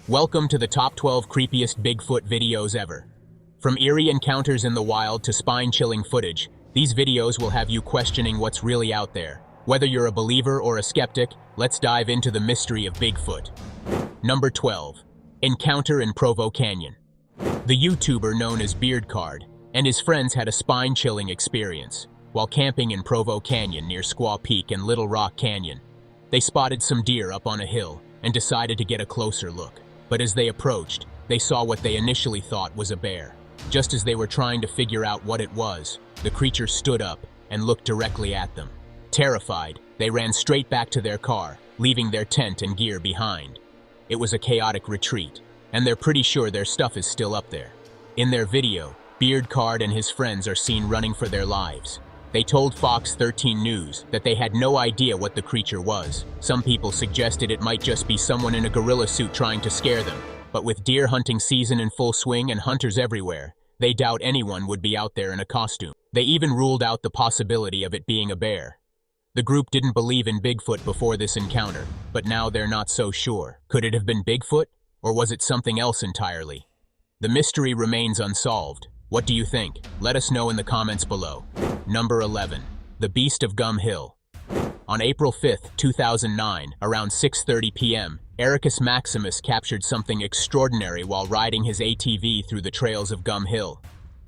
Welcome to the top 12 creepiest Bigfoot videos ever. From eerie encounters in the wild to spine-chilling footage, these videos will have you questioning what's really out there. Whether you're a believer or a skeptic, let's dive into the mystery of Bigfoot. Number 12. Encounter in Provo Canyon. The YouTuber known as Beardcard and his friends had a spine-chilling experience while camping in Provo Canyon near Squaw Peak and Little Rock Canyon. They spotted some deer up on a hill and decided to get a closer look. But as they approached, they saw what they initially thought was a bear. Just as they were trying to figure out what it was, the creature stood up and looked directly at them. Terrified, they ran straight back to their car, leaving their tent and gear behind. It was a chaotic retreat, and they're pretty sure their stuff is still up there. In their video, Beardcard and his friends are seen running for their lives. They told Fox 13 News that they had no idea what the creature was. Some people suggested it might just be someone in a gorilla suit trying to scare them. But with deer hunting season in full swing and hunters everywhere, they doubt anyone would be out there in a costume. They even ruled out the possibility of it being a bear. The group didn't believe in Bigfoot before this encounter, but now they're not so sure. Could it have been Bigfoot, or was it something else entirely? The mystery remains unsolved. What do you think? Let us know in the comments below. Number 11. The Beast of Gum Hill. On April 5, 2009, around 6:30 p.m., Ericus Maximus captured something extraordinary while riding his ATV through the trails of Gum Hill.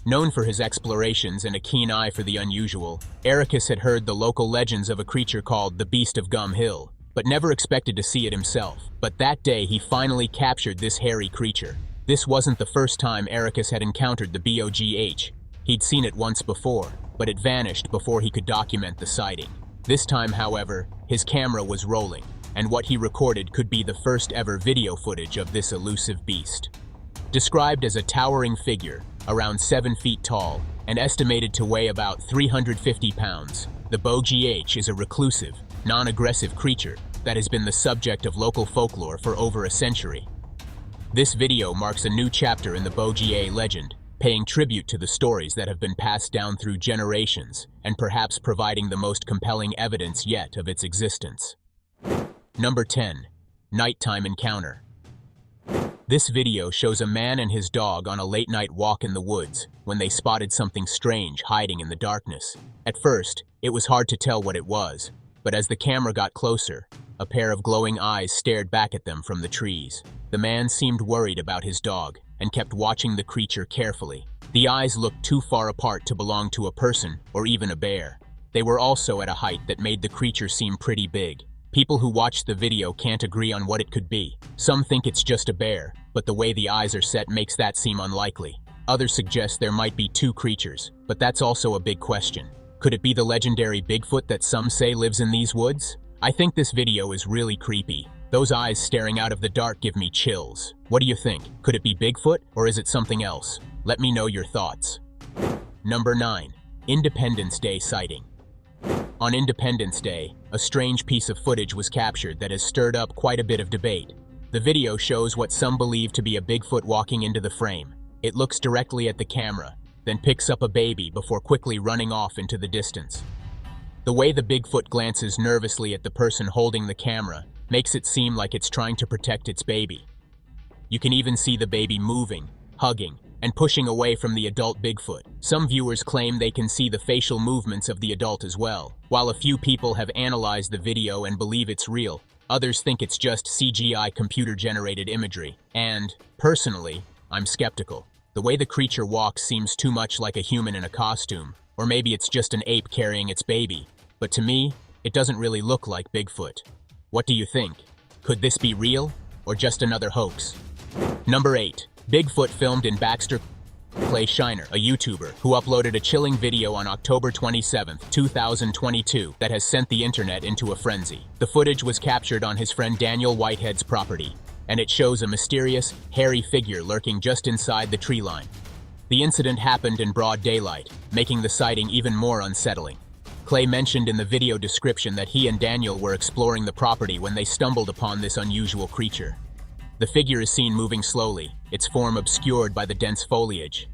Known for his explorations and a keen eye for the unusual, Ericus had heard the local legends of a creature called the Beast of Gum Hill, but never expected to see it himself. But that day, he finally captured this hairy creature. This wasn't the first time Ericus had encountered the BOGH. He'd seen it once before, but it vanished before he could document the sighting. This time, however, his camera was rolling, and what he recorded could be the first ever video footage of this elusive beast. Described as a towering figure, around 7 feet tall, and estimated to weigh about 350 pounds, the BOGH is a reclusive, non-aggressive creature that has been the subject of local folklore for over a century. This video marks a new chapter in the BOGH legend, paying tribute to the stories that have been passed down through generations and perhaps providing the most compelling evidence yet of its existence. Number 10. Nighttime Encounter. This video shows a man and his dog on a late-night walk in the woods when they spotted something strange hiding in the darkness. At first, it was hard to tell what it was, but as the camera got closer, a pair of glowing eyes stared back at them from the trees. The man seemed worried about his dog and kept watching the creature carefully. The eyes looked too far apart to belong to a person or even a bear. They were also at a height that made the creature seem pretty big. People who watched the video can't agree on what it could be. Some think it's just a bear, but the way the eyes are set makes that seem unlikely. Others suggest there might be two creatures, but that's also a big question. Could it be the legendary Bigfoot that some say lives in these woods? I think this video is really creepy. Those eyes staring out of the dark give me chills. What do you think? Could it be Bigfoot, or is it something else? Let me know your thoughts. Number 9. Independence Day Sighting. On Independence Day, a strange piece of footage was captured that has stirred up quite a bit of debate. The video shows what some believe to be a Bigfoot walking into the frame. It looks directly at the camera, then picks up a baby before quickly running off into the distance. The way the Bigfoot glances nervously at the person holding the camera makes it seem like it's trying to protect its baby. You can even see the baby moving, hugging, and pushing away from the adult Bigfoot. Some viewers claim they can see the facial movements of the adult as well. While a few people have analyzed the video and believe it's real, others think it's just CGI computer-generated imagery. And, personally, I'm skeptical. The way the creature walks seems too much like a human in a costume, or maybe it's just an ape carrying its baby. But to me, it doesn't really look like Bigfoot. What do you think? Could this be real, or just another hoax? Number 8. Bigfoot filmed in Baxter. Clay Shiner, a YouTuber, who uploaded a chilling video on October 27, 2022 that has sent the internet into a frenzy. The footage was captured on his friend Daniel Whitehead's property, and it shows a mysterious, hairy figure lurking just inside the tree line. The incident happened in broad daylight, making the sighting even more unsettling. Clay mentioned in the video description that he and Daniel were exploring the property when they stumbled upon this unusual creature. The figure is seen moving slowly, its form obscured by the dense foliage.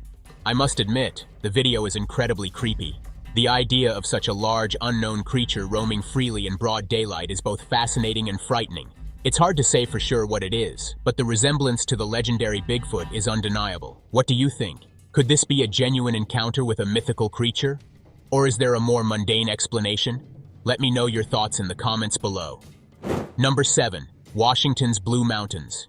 I must admit, the video is incredibly creepy. The idea of such a large, unknown creature roaming freely in broad daylight is both fascinating and frightening. It's hard to say for sure what it is, but the resemblance to the legendary Bigfoot is undeniable. What do you think? Could this be a genuine encounter with a mythical creature? Or is there a more mundane explanation? Let me know your thoughts in the comments below. Number 7. Washington's Blue Mountains.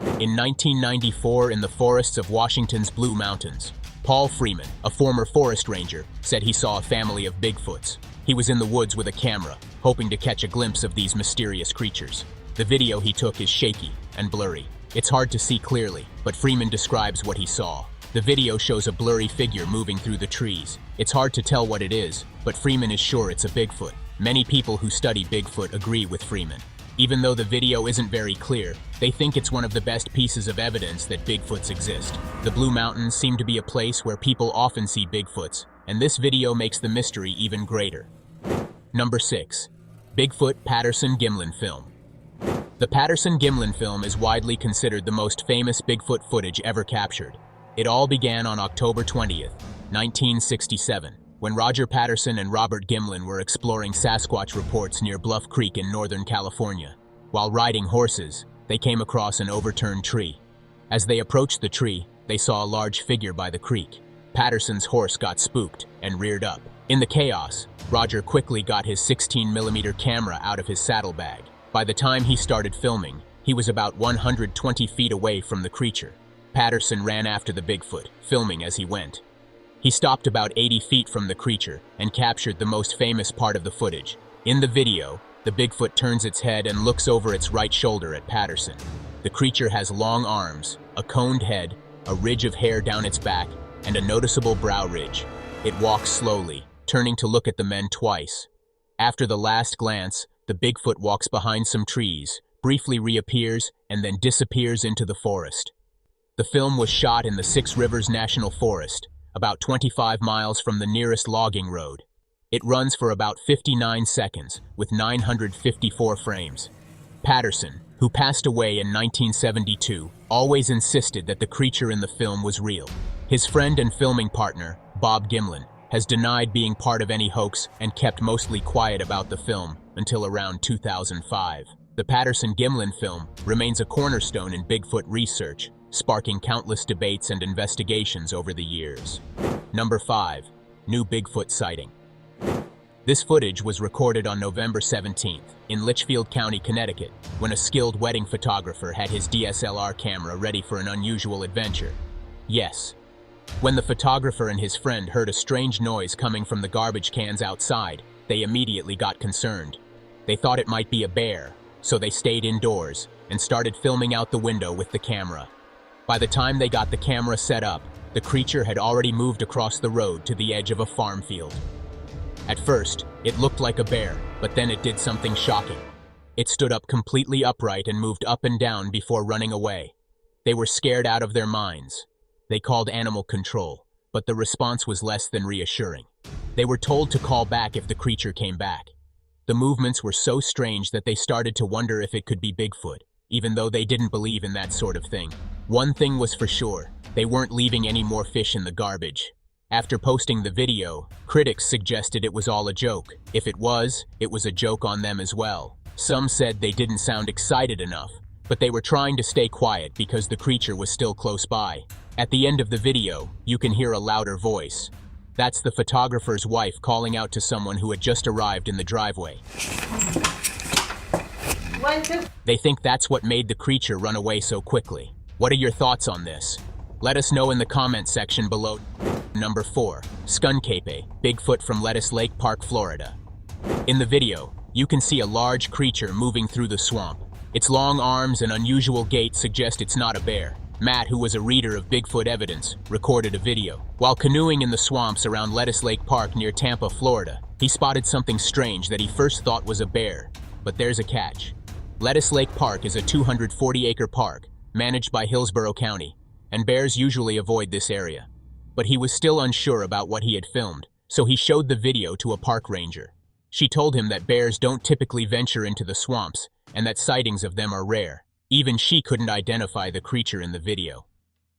In 1994, in the forests of Washington's Blue Mountains, Paul Freeman, a former forest ranger, said he saw a family of Bigfoots. He was in the woods with a camera, hoping to catch a glimpse of these mysterious creatures. The video he took is shaky and blurry. It's hard to see clearly, but Freeman describes what he saw. The video shows a blurry figure moving through the trees. It's hard to tell what it is, but Freeman is sure it's a Bigfoot. Many people who study Bigfoot agree with Freeman. Even though the video isn't very clear, they think it's one of the best pieces of evidence that Bigfoots exist. The Blue Mountains seem to be a place where people often see Bigfoots, and this video makes the mystery even greater. Number 6. Bigfoot Patterson-Gimlin Film. The Patterson-Gimlin film is widely considered the most famous Bigfoot footage ever captured. It all began on October 20th, 1967, when Roger Patterson and Robert Gimlin were exploring Sasquatch reports near Bluff Creek in Northern California. While riding horses, they came across an overturned tree. As they approached the tree, they saw a large figure by the creek. Patterson's horse got spooked and reared up. In the chaos, Roger quickly got his 16mm camera out of his saddlebag. By the time he started filming, he was about 120 feet away from the creature. Patterson ran after the Bigfoot, filming as he went. He stopped about 80 feet from the creature and captured the most famous part of the footage. In the video, the Bigfoot turns its head and looks over its right shoulder at Patterson. The creature has long arms, a coned head, a ridge of hair down its back, and a noticeable brow ridge. It walks slowly, turning to look at the men twice. After the last glance, the Bigfoot walks behind some trees, briefly reappears, and then disappears into the forest. The film was shot in the Six Rivers National Forest, about 25 miles from the nearest logging road. It runs for about 59 seconds, with 954 frames. Patterson, who passed away in 1972, always insisted that the creature in the film was real. His friend and filming partner, Bob Gimlin, has denied being part of any hoax and kept mostly quiet about the film until around 2005. The Patterson-Gimlin film remains a cornerstone in Bigfoot research, sparking countless debates and investigations over the years. Number 5. New Bigfoot Sighting. This footage was recorded on November 17th in Litchfield County, Connecticut, when a skilled wedding photographer had his DSLR camera ready for an unusual adventure. Yes. When the photographer and his friend heard a strange noise coming from the garbage cans outside, they immediately got concerned. They thought it might be a bear, so they stayed indoors and started filming out the window with the camera. By the time they got the camera set up, the creature had already moved across the road to the edge of a farm field. At first, it looked like a bear, but then it did something shocking. It stood up completely upright and moved up and down before running away. They were scared out of their minds. They called animal control, but the response was less than reassuring. They were told to call back if the creature came back. The movements were so strange that they started to wonder if it could be Bigfoot, even though they didn't believe in that sort of thing. One thing was for sure, they weren't leaving any more fish in the garbage. After posting the video, critics suggested it was all a joke. If it was a joke on them as well. Some said they didn't sound excited enough, but they were trying to stay quiet because the creature was still close by. At the end of the video, you can hear a louder voice. That's the photographer's wife calling out to someone who had just arrived in the driveway. They think that's what made the creature run away so quickly. What are your thoughts on this? Let us know in the comment section below. Number 4. Skunkape, Bigfoot from Lettuce Lake Park, Florida. In the video, you can see a large creature moving through the swamp. Its long arms and unusual gait suggest it's not a bear. Matt, who was a reader of Bigfoot evidence, recorded a video. While canoeing in the swamps around Lettuce Lake Park near Tampa, Florida, he spotted something strange that he first thought was a bear. But there's a catch. Lettuce Lake Park is a 240-acre park, managed by Hillsborough County, and bears usually avoid this area. But he was still unsure about what he had filmed, so he showed the video to a park ranger. She told him that bears don't typically venture into the swamps, and that sightings of them are rare. Even she couldn't identify the creature in the video.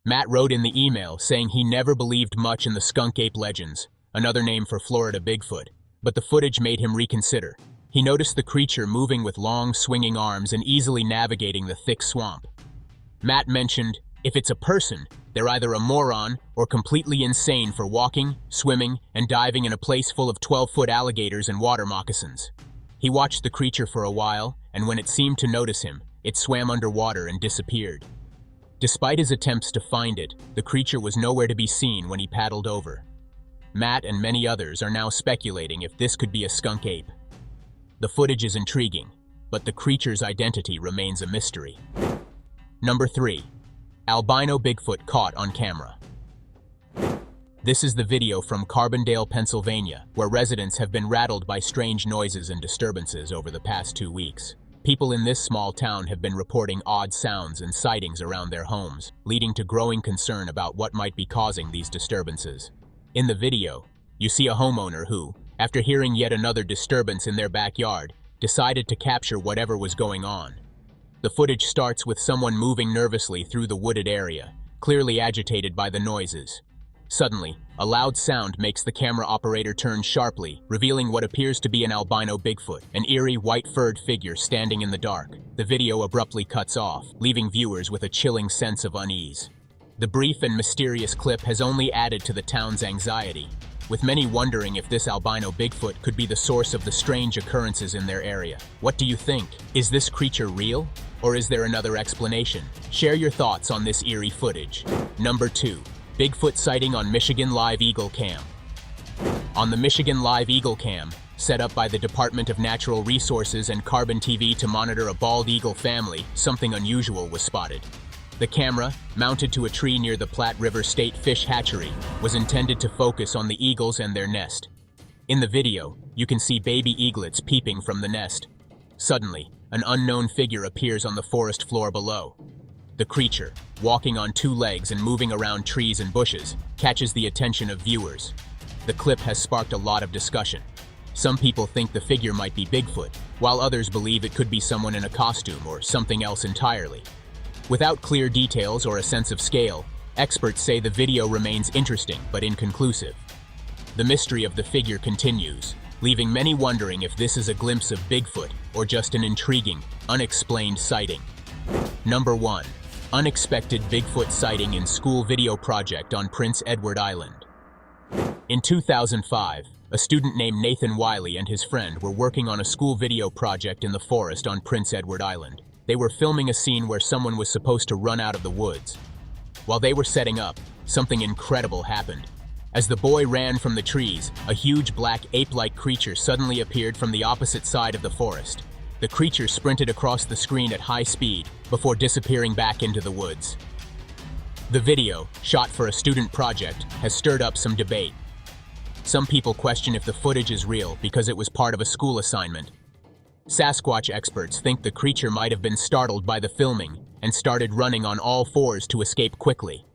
Matt wrote in the email saying he never believed much in the skunk ape legends, another name for Florida Bigfoot, but the footage made him reconsider. He noticed the creature moving with long, swinging arms and easily navigating the thick swamp. Matt mentioned, if it's a person, they're either a moron or completely insane for walking, swimming, and diving in a place full of 12-foot alligators and water moccasins. He watched the creature for a while, and when it seemed to notice him, it swam underwater and disappeared. Despite his attempts to find it, the creature was nowhere to be seen when he paddled over. Matt and many others are now speculating if this could be a skunk ape. The footage is intriguing, but the creature's identity remains a mystery. Number 3. Albino Bigfoot caught on camera. This is the video from Carbondale, Pennsylvania, where residents have been rattled by strange noises and disturbances over the past 2 weeks. People in this small town have been reporting odd sounds and sightings around their homes, leading to growing concern about what might be causing these disturbances. In the video, you see a homeowner who, after hearing yet another disturbance in their backyard, decided to capture whatever was going on. The footage starts with someone moving nervously through the wooded area, clearly agitated by the noises. Suddenly, a loud sound makes the camera operator turn sharply, revealing what appears to be an albino Bigfoot, an eerie white-furred figure standing in the dark. The video abruptly cuts off, leaving viewers with a chilling sense of unease. The brief and mysterious clip has only added to the town's anxiety, with many wondering if this albino Bigfoot could be the source of the strange occurrences in their area. What do you think? Is this creature real? Or is there another explanation? Share your thoughts on this eerie footage. Number 2. Bigfoot sighting on Michigan Live Eagle Cam. On the Michigan Live Eagle Cam, set up by the Department of Natural Resources and Carbon TV to monitor a bald eagle family, something unusual was spotted. The camera, mounted to a tree near the Platte River State Fish Hatchery, was intended to focus on the eagles and their nest. In the video, you can see baby eaglets peeping from the nest. Suddenly, an unknown figure appears on the forest floor below. The creature, walking on 2 legs and moving around trees and bushes, catches the attention of viewers. The clip has sparked a lot of discussion. Some people think the figure might be Bigfoot, while others believe it could be someone in a costume or something else entirely. Without clear details or a sense of scale, experts say the video remains interesting but inconclusive. The mystery of the figure continues, leaving many wondering if this is a glimpse of Bigfoot or just an intriguing, unexplained sighting. Number 1. Unexpected Bigfoot sighting in school video project on Prince Edward Island. In 2005, a student named Nathan Wiley and his friend were working on a school video project in the forest on Prince Edward Island. They were filming a scene where someone was supposed to run out of the woods. While they were setting up, something incredible happened. As the boy ran from the trees, a huge black ape-like creature suddenly appeared from the opposite side of the forest. The creature sprinted across the screen at high speed before disappearing back into the woods. The video, shot for a student project, has stirred up some debate. Some people question if the footage is real because it was part of a school assignment. Sasquatch experts think the creature might have been startled by the filming and started running on all 4s to escape quickly.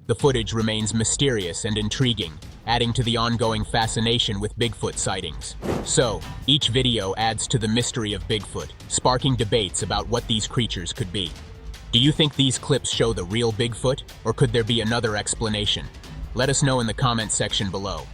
The footage remains mysterious and intriguing, adding to the ongoing fascination with Bigfoot sightings. So, each video adds to the mystery of Bigfoot, sparking debates about what these creatures could be. Do you think these clips show the real Bigfoot, or could there be another explanation? Let us know in the comment section below.